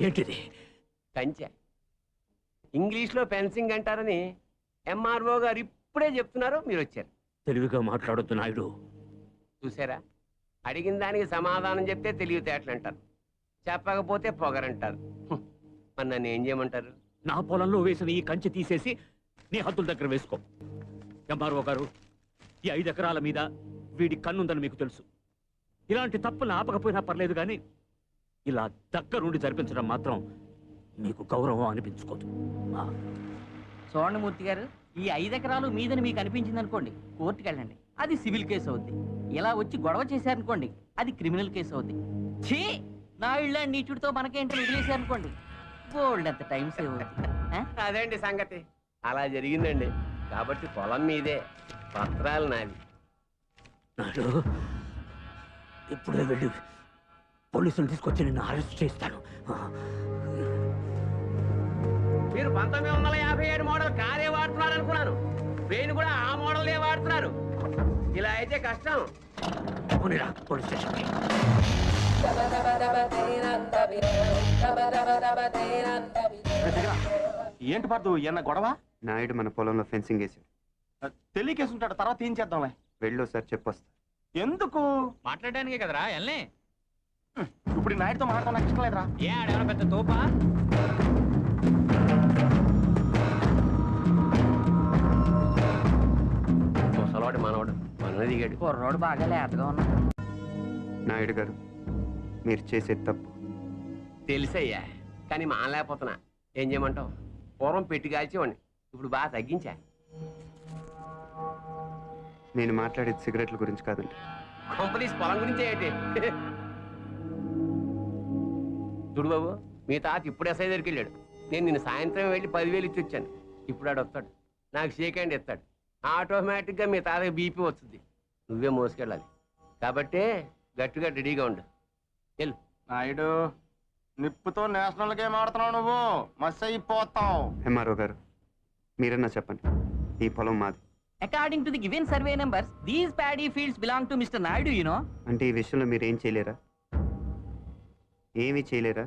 ఏంటిది? కంచె. ఇంగ్లీష్లో ఫెన్సింగ్ అంటారని ఎంఆర్ఓ గారు ఇప్పుడే చెప్తున్నారు, మీరు వచ్చారు. తెలివిగా మాట్లాడొద్దు నాయుడు. చూసారా, అడిగిన దానికి సమాధానం చెప్తే తెలివితేటలు అంటారు, చెప్పకపోతే పొగరంటారు. మరి నన్ను ఏం చేయమంటారు? నా పొలంలో వేసిన ఈ కంచె తీసేసి నీ హద్దుల దగ్గర వేసుకో. ఎంఆర్ఓ గారు, ఈ 5 ఎకరాల మీద వీడి కన్నుందని మీకు తెలుసు. ఇలాంటి తప్పులు ఆపకపోయినా పర్లేదు, కానీ ఇలా దగ్గరుండి జరిపించడం మాత్రం మీకు గౌరవం అనిపించుకోదు. చూడండి మూర్తి గారు, ఈ 5 ఎకరాలు మీదని మీకు అనిపించింది అనుకోండి, కోర్టుకు వెళ్ళండి, అది సివిల్ కేసు అవుద్ది. ఇలా వచ్చి గొడవ చేశారనుకోండి, అది క్రిమినల్ కేసు అవుద్ది. ఛీ, నా ఇళ్ళ నీచుడితో మనకేంటని వదిలేశారనుకోండి, గోల్డ్ అంత టైం సేవ్ అవుతుంది. అదేంటి సంగతి, అలా జరిగిందండి. కాబట్టి పొలం మీదే, పత్రాలు నావి. నాడు ఇప్పుడే వెళ్ళి పోలీసులు తీసుకొచ్చి నిన్ను అరెస్ట్ చేస్తాను. మీరు 1957 మోడల్ కారే వాడుతున్నారు అనుకున్నాను. ట్రైన్ కూడా ఆ మోడలే వాడుతున్నారు. ఇలా అయితే కష్టం. Police station. ఏంటి పడుతు ఎన్న గొడవ? నాయుడు మన పొలంలో ఫెన్సింగ్ వేసాడు. తెలియకేసి ఉంటాడు, తర్వాత ఏం చేద్దాంలే. వెళ్ళు సార్, చెప్పొస్తా. ఎందుకు? మాట్లాడడానికే కదరా ఎల్నే. ఇప్పుడు నాయుడుతో మాట్లాడడం నాకు ఇష్టం లేదురా. ఏ ఆడేమన్నా పెద్ద తోపా? ముసలోడు మనోడు మన దిగాడు. కుర్రోడు బాగా లేతగా ఉన్నాడు. నాయుడు గారు, మీరు చేసేది తప్పు తెలుసయ్యా, కానీ మానలేకపోతున్నా. ఏం చేయమంటావు? పూర్వం పెట్టి కాల్చేవాడిని, ఇప్పుడు బాగా తగ్గించా. నేను మాట్లాడేది సిగరెట్ల గురించి కాదండి. కంపెనీస్ పొలం గురించే ఏంటి? చూడు బాబు, మీ తాత ఇప్పుడు ఎస్ఐ దగ్గరికి వెళ్ళాడు. నేను నిన్న సాయంత్రం వెళ్ళి 10,000 ఇచ్చి వచ్చాను. ఇప్పుడు ఆడు వస్తాడు, నాకు షేక్ హ్యాండ్ ఇస్తాడు. ఆటోమేటిక్గా మీ తాతకి బీపీ వస్తుంది. నువ్వే మోసుకెళ్ళాలి. కాబట్టి గట్టిగా రెడీగా ఉండు. వెళ్ళు. నాయుడు, నిప్పుతో నేషనల్ గేమ్ ఆడుతున్నావు నువ్వు, మస్ అయిపోతావు. ఎంఆర్ఓ గారు, మీరన్నా చెప్పండి, ఈ పొలం మాది. According to the given survey numbers, these paddy fields belong to Mr. Naidu, you know. అంటే ఈ విషయంలో మీరు ఏం చేయలేరా? ఏమీ చేయలేరా?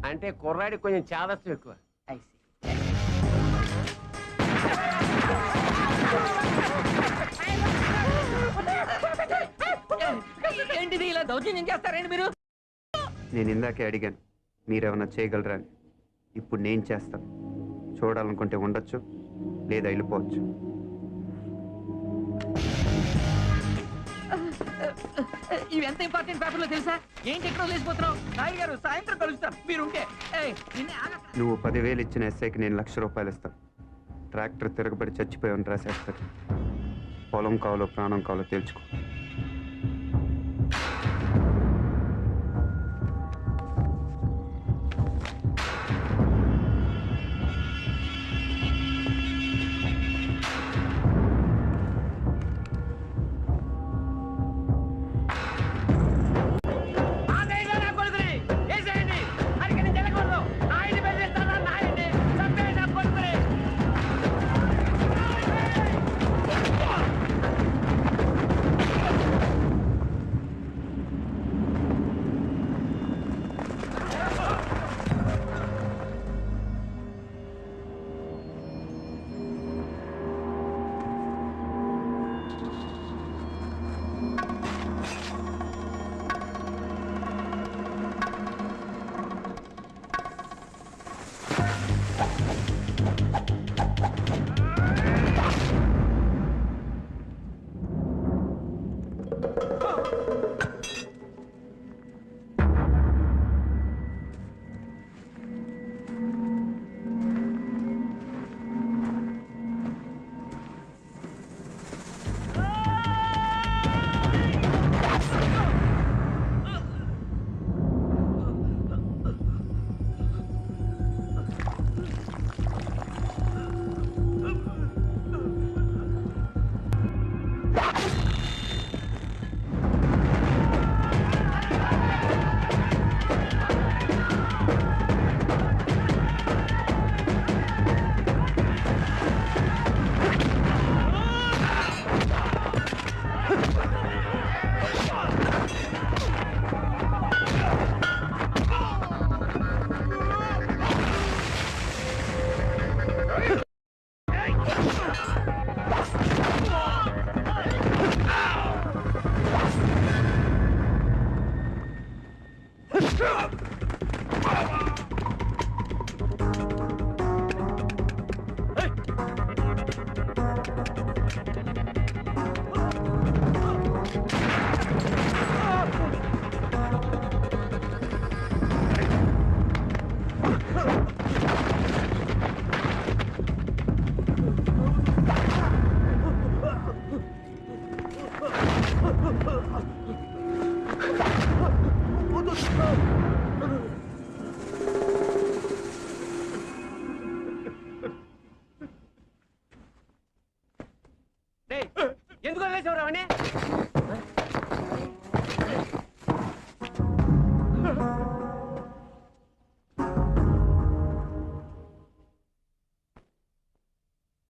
అంటే కుర్రాడికి కొంచెం చాదస్తం ఎక్కువ. I see. ఏంటిది, ఇలా దౌర్జన్యం చేస్తారండి మీరు? నేను ఇందాకే అడిగాను మీరేమన్నా చేయగలరా అని. ఇప్పుడు నేను చేస్తాను. చూడాలనుకుంటే ఉండొచ్చు, లేదా వెళ్ళిపోవచ్చు. ఇవి ఎంత ఇంపార్టెంట్ పేపర్లో తెలుసా? ఏంటి ఎక్కడో లేచిపోతున్నావు? నాయుడు గారు, సాయంత్రం కలుస్తాను మీరుంటే. నువ్వు 10,000 ఇచ్చిన ఎస్ఐకి నేను ₹1,00,000 ఇస్తాను. ట్రాక్టర్ తిరగబడి చచ్చిపోయామని రాసేస్తాడు. పొలం కావాలో ప్రాణం కావాలో తేల్చుకో. ఎందుకు వదిలేసేవారు అవన్నీ